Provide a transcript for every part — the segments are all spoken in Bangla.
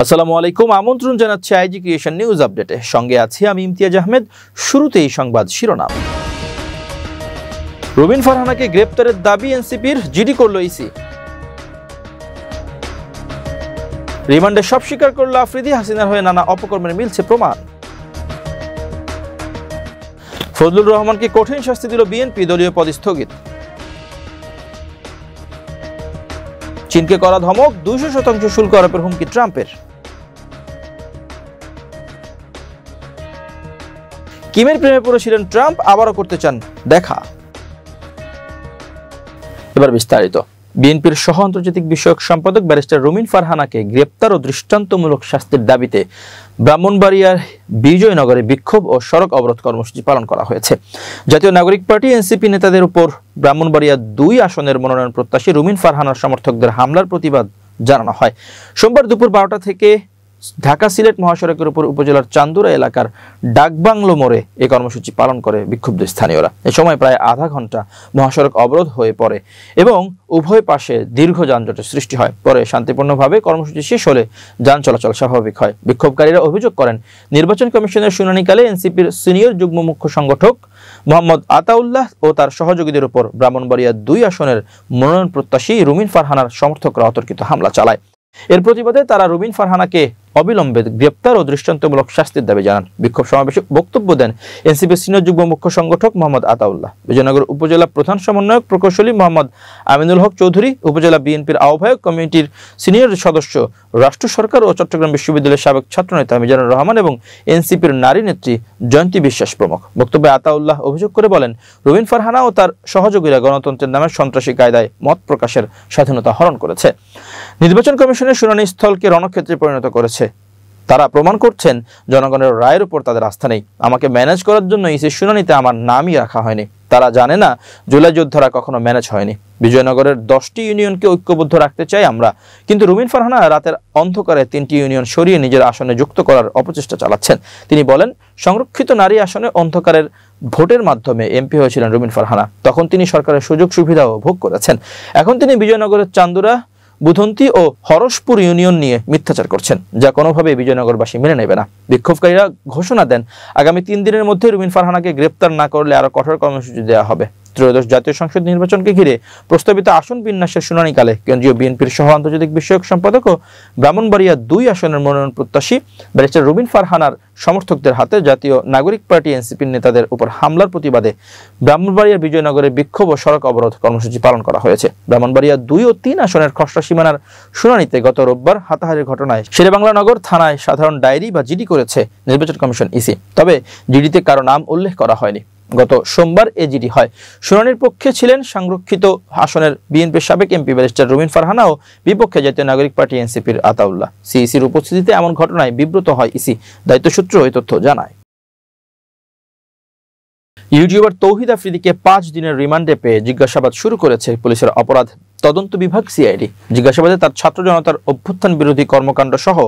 আসসালামু আলাইকুম, আমন্ত্রণ জানাচ্ছি আইজি ক্রিয়েশন নিউজ আপডেটে। সঙ্গে আছি আমি ইমতিয়াজ আহমেদ। শুরুতেই সংবাদ শিরোনাম। রুবিন ফারহানাকে গ্রেপ্তারের দাবি এনসিপির, জিডি করল ইসি। রিমান্ডে সব স্বীকার করল আফ্রিদি, হাসিনার হয়ে নানা অপকর্মের মিলছে প্রমাণ। ফজলুর রহমানকে কঠিন শাস্তি দিল বিএনপি, দলীয় পদ স্থগিত। চীনকে করা ধমক, 200% শুল্ক আরোপের হুমকি ট্রাম্পের। কিমের প্রেমে পড়েছিলেন ট্রাম্প, আবারও করতে চান দেখা। এবার বিস্তারিত। বিএনপির সহ আন্তর্জাতিক বিষয়ক সম্পাদক ব্যারিস্টার রুমিন ফারহানাকে গ্রেপ্তার ও দৃষ্টান্তমূলক শাস্তির দাবিতে ব্রাহ্মণবাড়িয়ার বিজয়নগরে বিক্ষোভ ও সড়ক অবরোধ কর্মসূচি পালন করা হয়েছে। জাতীয় নাগরিক পার্টি এনসিপি নেতাদের উপর ব্রাহ্মণবাড়িয়া 2 আসনের মনোনয়ন প্রত্যাশী রুমিন ফারহানার সমর্থকদের হামলার প্রতিবাদ জানানো হয়। সোমবার দুপুর 12টা থেকে ঢাকা সিলেট মহাসড়কের উপর উপজেলার চান্দুরা এলাকার ডাকবাংলো মোড়ে এই কর্মসূচি পালন করে বিক্ষুব্ধ স্থানীয়রা। এ সময় প্রায় আধা ঘন্টা মহাসড়ক অবরোধ হয়ে পড়ে এবং উভয় পাশে দীর্ঘ যানজটের সৃষ্টি হয়। পরে শান্তিপূর্ণভাবে কর্মসূচি শেষ হলে যান চলাচল স্বাভাবিক হয়। বিক্ষোভকারীরা অভিযোগ করেন, নির্বাচন কমিশনের শুনানিকালে এনসিপির সিনিয়র যুগ্ম মুখ্য সংগঠক মোহাম্মদ আতাউল্লাহ ও তার সহযোগীদের উপর ব্রাহ্মণবাড়িয়া 2 আসনের মনোনয়ন প্রত্যাশী রুমিন ফারহানার সমর্থকরা অতর্কিত হামলা চালায়। এর প্রতিবাদে তারা রুমিন ফারহানাকে অবিলম্বে গ্রেপ্তার ও দৃষ্টান্তমূলক শাস্তির দাবি জানান। বিক্ষোভ সমাবেশে বক্তব্য দেন এনসিপির সিনিয়র যুগ্ম মুখ্য সংগঠক মোহাম্মদ আতাউল্লাহ, বিজয়নগর উপজেলা প্রধান সমন্বয়ক প্রকৌশলী মোহাম্মদ আমিনুল হক চৌধুরী, উপজেলা বিএনপির আহ্বায়ক কমিটির সিনিয়র সদস্য রাষ্ট্র সরকার ও চট্টগ্রাম বিশ্ববিদ্যালয়ের সাবেক ছাত্রনেতা মিজানুর রহমান এবং এনসিপির নারী নেত্রী জয়ন্তী বিশ্বাস প্রমুখ। বক্তব্যে আতাউল্লাহ অভিযোগ করে বলেন, রুমিন ফারহানা ও তার সহযোগীরা গণতন্ত্রের নামে সন্ত্রাসী কায়দায় মত প্রকাশের স্বাধীনতা হরণ করেছে, নির্বাচন কমিশনের শুনানি স্থলকে রণক্ষেত্রে পরিণত করেছে। তারা প্রমাণ করছেন জনগণের রায়ের উপর তাদের আস্থা নেই। আমাকে ম্যানেজ করার জন্য ইসির শুনানিতে আমার নামই রাখা হয়নি। তারা জানে না জুলাই যোদ্ধারা কখনো ম্যানেজ হয়নি। বিজয়নগরের 10টি ইউনিয়নকে ঐক্যবদ্ধ রাখতে চাই আমরা, কিন্তু রুমিন ফারহানা রাতের অন্ধকারে 3টি ইউনিয়ন সরিয়ে নিজের আসনে যুক্ত করার অপচেষ্টা চালাচ্ছেন। তিনি বলেন, সংরক্ষিত নারী আসনে অন্ধকারের ভোটের মাধ্যমে এমপি হয়েছিলেন রুমিন ফারহানা। তখন তিনি সরকারের সুযোগ সুবিধাও ভোগ করেছেন। এখন তিনি বিজয়নগরের চান্দুরা, বুধন্তি ও হরসপুর ইউনিয়ন নিয়ে মিথ্যাচার করছেন, যা কোনোভাবে বিজয়নগরবাসী মেনে নেবে না। বিক্ষোভকারীরা ঘোষণা দেন, আগামী 3 দিনের মধ্যে রুমিন ফারহানাকে গ্রেপ্তার না করলে আরো কঠোর কর্মসূচি দেওয়া হবে। ত্রয়োদশ জাতীয় সংসদ নির্বাচনকে ঘিরে প্রস্তাবিত আসন বিন্যাসের শুনানিকালে কেন্দ্রীয় বিএনপির সহ আন্তর্জাতিক বিষয়ক সম্পাদক ও ব্রাহ্মণবাড়িয়া 2 আসনের মনোনয়ন প্রত্যাশী ব্যারিস্টার রুমিন ফারহানার সমর্থকদের হাতে জাতীয় নাগরিক পার্টি এনসিপির নেতাদের উপর হামলার প্রতিবাদে ব্রাহ্মণবাড়িয়ার বিজয়নগরে বিক্ষোভ ও সড়ক অবরোধ কর্মসূচি পালন করা হয়েছে। ব্রাহ্মণবাড়িয়া 2 ও 3 আসনের খসড়া সীমানার শুনানিতে গত রোববার হাতাহাতির ঘটনায় শেরেবাংলা নগর থানায় সাধারণ ডায়েরি বা জিডি করেছে নির্বাচন কমিশন ইসি। তবে জিডিতে কারো নাম উল্লেখ করা হয়নি। গত সোমবার এজিডি হয়। শুনানির পক্ষে ছিলেন সংরক্ষিত আসনের বিএনপির সাবেক এমপি ব্যারিস্টার রুমিন ফারহানা ও বিপক্ষে জাতীয় নাগরিক পার্টি এনসিপির আতাউল্লাহ। সিইসির উপস্থিতিতে এমন ঘটনায় বিব্রত হয় ইসি, দায়িত্বসূত্র এই তথ্য জানায়। ইউটিউবার তৌহিদ আফ্রিদিকে 5 দিনের রিমান্ডে পেয়ে জিজ্ঞাসাবাদ শুরু করেছে পুলিশের অপরাধ তদন্ত বিভাগ সিআইডি। জিজ্ঞাসাবাদে তার ছাত্র জনতার অভ্যুত্থান বিরোধী কর্মকাণ্ড সহ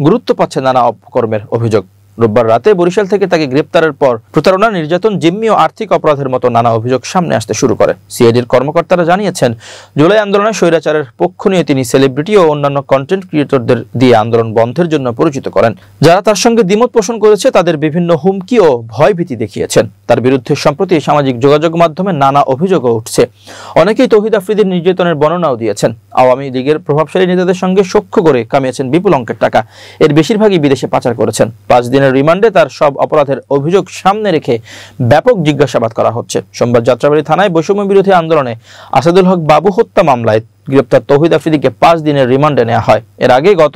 গুরুত্ব পাচ্ছে নানা অপকর্মের অভিযোগ। রোববার রাতে বরিশাল থেকে তাকে গ্রেপ্তারের পর প্রতারণা, নির্যাতন, জিম্মি ও আর্থিক অপরাধের মতো নানা অভিযোগ সামনে আসতে শুরু করে। সিআইডির কর্মকর্তারা জানিয়েছেন, জুলাই আন্দোলনে স্বৈরাচারের পক্ষ নিয়ে তিনি সেলিব্রিটি ও অন্যান্য কন্টেন্ট ক্রিয়েটরদের দিয়ে আন্দোলন বন্ধের জন্য পরিচিত করেন। যারা তার সঙ্গে দ্বিমত পোষণ করেছে তাদের বিভিন্ন হুমকি ও ভয়ভীতি দেখিয়েছেন। তার বিরুদ্ধে সম্প্রতি সামাজিক যোগাযোগ মাধ্যমে নানা অভিযোগও উঠছে। অনেকেই তৌহিদ আফ্রিদির নির্যাতনের বর্ণনাও দিয়েছেন। আওয়ামী লীগের প্রভাবশালী নেতাদের সঙ্গে সখ্য করে কামিয়েছেন বিপুল অঙ্কের টাকা। এর বেশিরভাগই বিদেশে পাচার করেছেন। 5 দিনের রিমান্ডে তার সব অপরাধের অভিযোগ সামনে রেখে ব্যাপক জিজ্ঞাসাবাদ করা হচ্ছে। সোমবার যাত্রাবাড়ী থানায় বৈষম্য বিরোধী আন্দোলনে আসাদুল হক বাবু হত্যা মামলায় গ্রেপ্তার তৌহিদ আফ্রিদিকে 5 দিনের রিমান্ডে নেওয়া হয়। এর আগে গত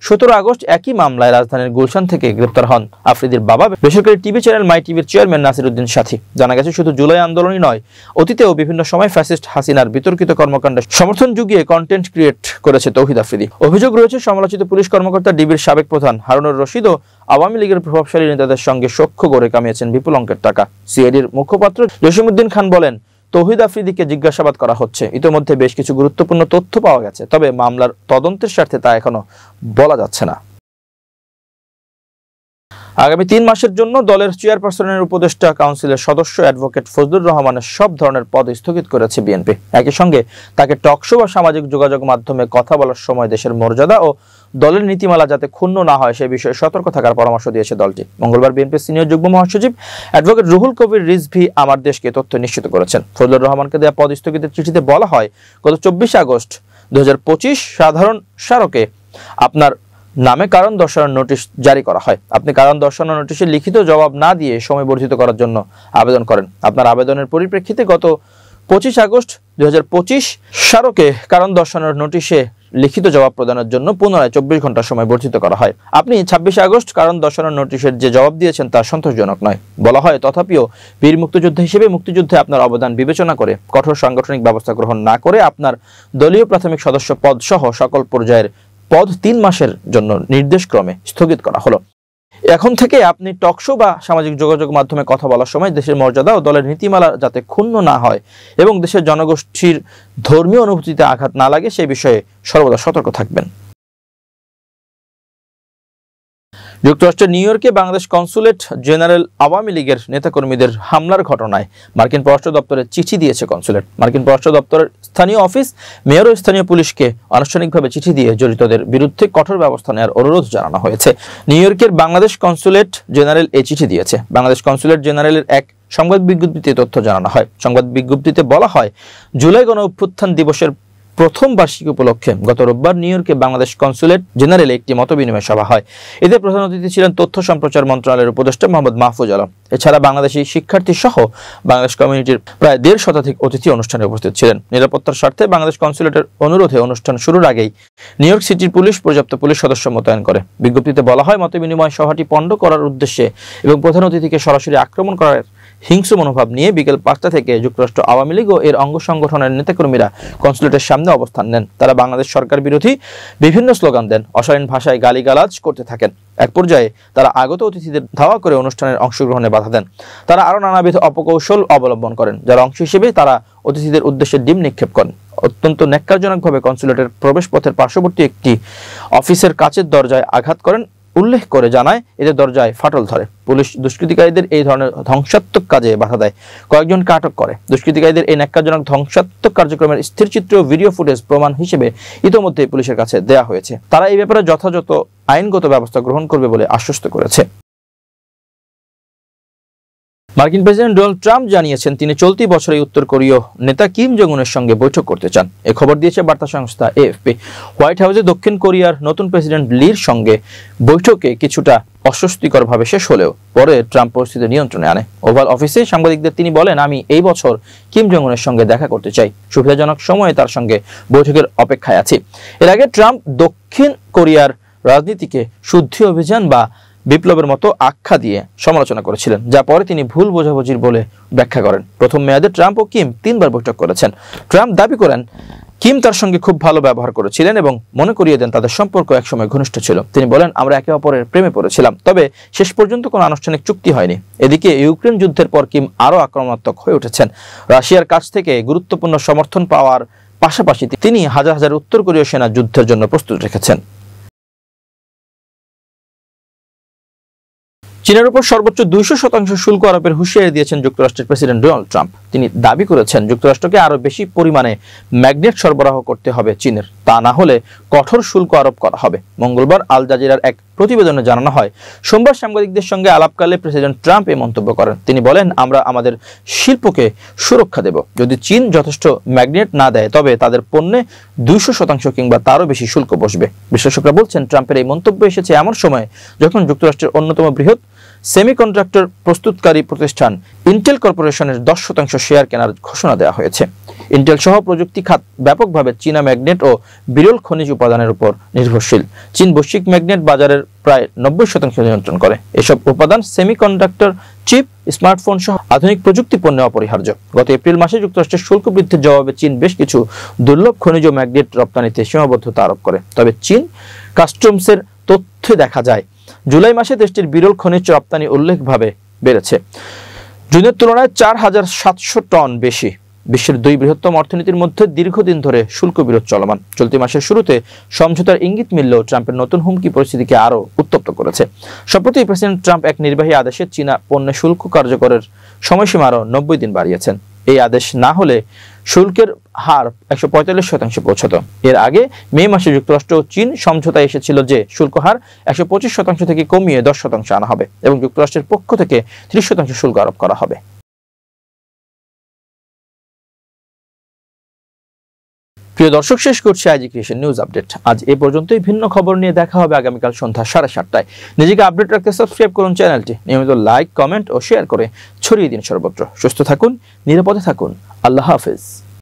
17 আগস্ট একই মামলায় রাজধানীর গুলশান থেকে গ্রেপ্তার হন আফ্রিদির বাবা, বেসরকারি টিভি চ্যানেল মাই টিভির চেয়ারম্যান নাসিরউদ্দিন সাথী। জানা গেছে, শুধু জুলাই আন্দোলনই নয়, অতীতেও বিভিন্ন সময় ফ্যাসিস্ট হাসিনার বিতর্কিত কর্মকাণ্ডে সমর্থন জুগিয়ে কন্টেন্ট ক্রিয়েট করেছে তৌহিদ আফ্রিদি। অভিযোগ রয়েছে, সমালোচিত পুলিশ কর্মকর্তা ডিবির সাবেক প্রধান হারুনুর রশিদ ও আওয়ামী লীগের প্রভাবশালী নেতাদের সঙ্গে সখ্য করে কামিয়েছেন বিপুল অঙ্কের টাকা। সিআইডির মুখপাত্র জসিমউদ্দিন খান বলেন, তৌহিদ আফ্রিদিকে জিজ্ঞাসাবাদ করা হচ্ছে। ইতোমধ্যে বেশ কিছু গুরুত্বপূর্ণ তথ্য পাওয়া গেছে, তবে মামলার তদন্তের স্বার্থে তা এখনো বলা যাচ্ছে না। আগামী 3 মাসের জন্য দলের চেয়ারপারসনের উপদেষ্টা কাউন্সিলের সদস্য অ্যাডভোকেট ফজলুর রহমানের সব ধরনের পদ স্থগিত করেছে বিএনপি। একই সঙ্গে তাকে টকশো বা সামাজিক যোগাযোগ মাধ্যমে কথা বলার সময় দেশের মর্যাদা ও দলের নীতিমালা যাতে ক্ষুণ্ণ না হয় সে বিষয়ে সতর্ক থাকার পরামর্শ দিয়েছে দলটি। মঙ্গলবার বিএনপির সিনিয়র যুগ্ম মহাসচিব অ্যাডভোকেট রুহুল কবির রিজভী আমার দেশকে তথ্য নিশ্চিত করেছেন। ফজলুর রহমানকে দেওয়া পদ স্থগিতের চিঠিতে বলা হয়, গত 24 আগস্ট 2025 সাধারণ স্মারকে আপনার নামে কারণ দর্শানোর নোটিশ জারি করা হয়। আপনি কারণ দর্শানোর নোটিশের লিখিত জবাব না দিয়ে সময় বর্ধিত করার জন্য আবেদন করেন। আপনার আবেদনের পরিপ্রেক্ষিতে গত 25 আগস্ট 2025 স্মারকে কারণ দর্শানোর নোটিশে লিখিত জবাব প্রদানের জন্য পুনরায় 24 ঘন্টা সময় বর্ধিত করা হয়। আপনি 26 আগস্ট কারণ দর্শানোর নোটিশের যে জবাব দিয়েছেন তা সন্তোষজনক নয়। বলা হয়, তথাপিও বীর মুক্তিযোদ্ধা হিসেবে মুক্তিযুদ্ধে আপনার অবদান বিবেচনা করে কঠোর সাংগঠনিক ব্যবস্থা গ্রহণ না করে আপনার দলীয় প্রাথমিক সদস্য পদ সহ সকল পর্যায়ের পদ 3 মাসের জন্য নির্দেশক্রমে স্থগিত করা হলো। এখন থেকে আপনি টকশো বা সামাজিক যোগাযোগ মাধ্যমে কথা বলার সময় দেশের মর্যাদা ও দলের নীতিমালা যাতে ক্ষুণ্ণ না হয় এবং দেশের জনগোষ্ঠীর ধর্মীয় অনুভূতিতে আঘাত না লাগে সেই বিষয়ে সর্বদা সতর্ক থাকবেন। যুক্তরাষ্ট্রের নিউ ইয়র্কে বাংলাদেশ কনসুলেট জেনারেল আওয়ামী লীগের নেতাকর্মীদের হামলার ঘটনায় মার্কিন পররাষ্ট্র দপ্তরে চিঠি দিয়েছে কনসুলেট। মার্কিন পররাষ্ট্র দপ্তরের স্থানীয় অফিস মেয়র ও স্থানীয় পুলিশকে আনুষ্ঠানিকভাবে চিঠি দিয়ে জড়িতদের বিরুদ্ধে কঠোর ব্যবস্থা নেওয়ার অনুরোধ জানানো হয়েছে। নিউ ইয়র্কের বাংলাদেশ কনসুলেট জেনারেল এই চিঠি দিয়েছে। বাংলাদেশ কনসুলেট জেনারেলের এক সংবাদ বিজ্ঞপ্তিতে তথ্য জানানো হয়। সংবাদ বিজ্ঞপ্তিতে বলা হয়, জুলাই গণ অভ্যুত্থান দিবসের প্রথম বার্ষিকী উপলক্ষে গত রোববার নিউ ইয়র্কে বাংলাদেশ কনসুলেট জেনারেলে একটি মতবিনিময় সভা হয়। এতে প্রধান অতিথি ছিলেন তথ্য সম্প্রচার মন্ত্রণালয়ের উপদেষ্টা মোহাম্মদ মাহফুজ আলম। এছাড়া বাংলাদেশি শিক্ষার্থী সহ বাংলাদেশ কমিউনিটির প্রায় 1.5 শতাধিক অতিথি অনুষ্ঠানে উপস্থিত ছিলেন। নিরাপত্তার স্বার্থে বাংলাদেশ কনসুলেটের অনুরোধে অনুষ্ঠান শুরুর আগেই নিউ ইয়র্ক সিটির পুলিশ পর্যাপ্ত পুলিশ সদস্য মোতায়েন করে। বিজ্ঞপ্তিতে বলা হয়, মতবিনিময় সভাটি পণ্ড করার উদ্দেশ্যে এবং প্রধান অতিথিকে সরাসরি আক্রমণ করার হিংস্র মনোভাব নিয়ে বিকেল 5টা থেকে যুক্তরাষ্ট্র আওয়ামী লীগ ও এর অঙ্গ সংগঠনের নেতাকর্মীরা কনসুলেটের সামনে অবস্থান নেন। তারা বাংলাদেশ সরকার বিরোধী বিভিন্ন স্লোগান দেন, অশালীন ভাষায় গালিগালাজ করতে থাকেন। এক পর্যায়ে তারা আগত অতিথিদের ধাওয়া করে অনুষ্ঠানের অংশগ্রহণে বাধা দেন। তারা আরও নানাবিধ অপকৌশল অবলম্বন করেন, যার অংশ হিসেবে তারা অতিথিদের উদ্দেশ্যে ডিম নিক্ষেপ করেন। অত্যন্ত ন্যাক্কারজনকভাবে কনসুলেটের প্রবেশপথের পার্শ্ববর্তী একটি অফিসের কাচের দরজায় আঘাত করেন উল্লেখ করে জানায়, এতে দরজায় ফাটল ধরে। পুলিশ দুষ্কৃতিকারীদের এই ধরনের ধ্বংসাত্মক কাজে বাধা দেয়, কয়েকজনকে আটক করে। দুষ্কৃতিকারীদের এই ন্যাক্কারজনক ধ্বংসাত্মক কার্যক্রমের স্থিরচিত্র ও ভিডিও ফুটেজ প্রমাণ হিসেবে ইতোমধ্যে পুলিশের কাছে দেয়া হয়েছে। তারা এই ব্যাপারে যথাযথ আইনগত ব্যবস্থা গ্রহণ করবে বলে আশ্বস্ত করেছে। মার্কিন প্রেসিডেন্ট ডোনাল্ড ট্রাম্প জানিয়েছেন তিনি চলতি বছরে উত্তর কোরীয় নেতা কিম জং উনের সঙ্গে বৈঠক করতে চান। এই খবর দিয়েছে বার্তা সংস্থা এএফপি। হোয়াইট হাউসে দক্ষিণ কোরিয়ার নতুন প্রেসিডেন্ট লির সঙ্গে বৈঠকে কিছুটা অস্বস্তিকরভাবে শেষ হলেও পরে ট্রাম্প পরিস্থিতি নিয়ন্ত্রণে আনে। ওভাল অফিসে সাংবাদিকদের তিনি বলেন, আমি এই বছর কিম জং উনের সঙ্গে দেখা করতে চাই। সুবিধাজনক সময়ে তার সঙ্গে বৈঠকের অপেক্ষায় আছি। এর আগে ট্রাম্প দক্ষিণ কোরিয়ার রাজনীতিকে শুদ্ধি অভিযান বা বিপ্লবের মতো আখ্যা দিয়ে সমালোচনা করেছিলেন, যা পরে তিনি ভুল বোঝাবুঝির বলে ব্যাখ্যা করেন। প্রথম মেয়াদে ট্রাম্প ও কিম 3 বার বৈঠক করেছেন। ট্রাম্প দাবি করেন কিম তার সঙ্গে খুব ভালো ব্যবহার করেছিলেন এবং মনে করিয়ে দেন তাদের সম্পর্ক একসময় ঘনিষ্ঠ ছিল। তিনি বলেন, আমরা একে অপরের প্রেমে পড়েছিলাম, তবে শেষ পর্যন্ত কোনো আনুষ্ঠানিক চুক্তি হয়নি। এদিকে ইউক্রেন যুদ্ধের পর কিম আরও আক্রমণাত্মক হয়ে উঠেছেন। রাশিয়ার কাছ থেকে গুরুত্বপূর্ণ সমর্থন পাওয়ার পাশাপাশি তিনি হাজার হাজার উত্তর কোরীয় সেনা যুদ্ধের জন্য প্রস্তুত রেখেছেন। চীনের উপর সর্বোচ্চ 200% শুল্ক আরোপের হুঁশিয়ারি দিয়েছেন যুক্তরাষ্ট্রের প্রেসিডেন্ট ডোনাল্ড ট্রাম্প। তিনি দাবি করেছেন যুক্তরাষ্ট্রকে আরও বেশি পরিমাণে ম্যাগনেট সরবরাহ করতে হবে চীনের, তা না হলে কঠোর শুল্ক আরোপ করা হবে। মঙ্গলবার আল জাজিরার এক প্রতিবেদনে জানানো হয়, সোমবার সাংবাদিকদের সঙ্গে আলাপকালে প্রেসিডেন্ট ট্রাম্প এই মন্তব্য করেন। তিনি বলেন, আমরা আমাদের শিল্পকে সুরক্ষা দেব। যদি চীন যথেষ্ট ম্যাগনেট না দেয় তবে তাদের পণ্যে 200% কিংবা তারও বেশি শুল্ক বসবে। বিশ্লেষকরা বলছেন, ট্রাম্পের এই মন্তব্য এসেছে এমন সময় যখন যুক্তরাষ্ট্রের অন্যতম বৃহৎ সেমিকন্ডাক্টর প্রস্তুতকারী প্রতিষ্ঠান ইন্টেল কর্পোরেশনের 10% শেয়ার কেনার ঘোষণা দেওয়া হয়েছে। ইন্টেল সহ প্রযুক্তি খাত ব্যাপকভাবে চীনা ম্যাগনেট ও বিরল খনিজ উপাদানের উপর নির্ভরশীল। চীন বৈশ্বিক ম্যাগনেট বাজারের প্রায় 90% নিয়ন্ত্রণ করে। এসব উপাদান সেমিকন্ডাক্টর চিপ, স্মার্টফোন সহ আধুনিক প্রযুক্তি পণ্যে অপরিহার্য। গত এপ্রিল মাসে যুক্তরাষ্ট্রের শুল্ক বৃদ্ধির জবাবে চীন বেশ কিছু দুর্লভ খনিজ ম্যাগনেট রপ্তানিতে সীমাবদ্ধতা আরোপ করে। তবে চীন কাস্টমসের তথ্যে দেখা যায় জুলাই মাসে দেশটির বিরল খনিজ রপ্তানি উল্লেখভাবে বেড়েছে। জুনের তুলনায় 4700 টন বেশি। বিশ্বের দুই বৃহত্তম অর্থনীতির মধ্যে দীর্ঘদিন ধরে শুল্ক বিরোধ চলমান। চলতি মাসের শুরুতে সমঝোতার ইঙ্গিত মিললেও ট্রাম্পের নতুন হুমকি পরিস্থিতিকে আরও উত্তপ্ত করেছে। সম্প্রতি প্রেসিডেন্ট ট্রাম্প এক নির্বাহী আদেশে চীনা পণ্যে শুল্ক কার্যকরের সময়সীমা আরও 90 দিন বাড়িয়েছেন। এই আদেশ না হলে শুল্কের হার 145% পৌঁছত। এর আগে মে মাসে যুক্তরাষ্ট্র ও চীন সমঝোতায় এসেছিল যে শুল্ক হার 125% থেকে কমিয়ে 10% আনা হবে এবং যুক্তরাষ্ট্রের পক্ষ থেকে 30% শুল্ক আরোপ করা হবে। প্রিয় দর্শক, শেষ করছি আইজি ক্রিয়েশন নিউজ আপডেট। আজ এ পর্যন্তই। ভিন্ন খবর নিয়ে দেখা হবে আগামীকাল সন্ধ্যা 7:30টায়। নিজেকে আপডেট রাখতে সাবস্ক্রাইব করুন চ্যানেলটি। নিয়মিত লাইক, কমেন্ট ও শেয়ার করে ছড়িয়ে দিন সর্বত্র। সুস্থ থাকুন, নিরাপদে থাকুন। আল্লাহ হাফেজ।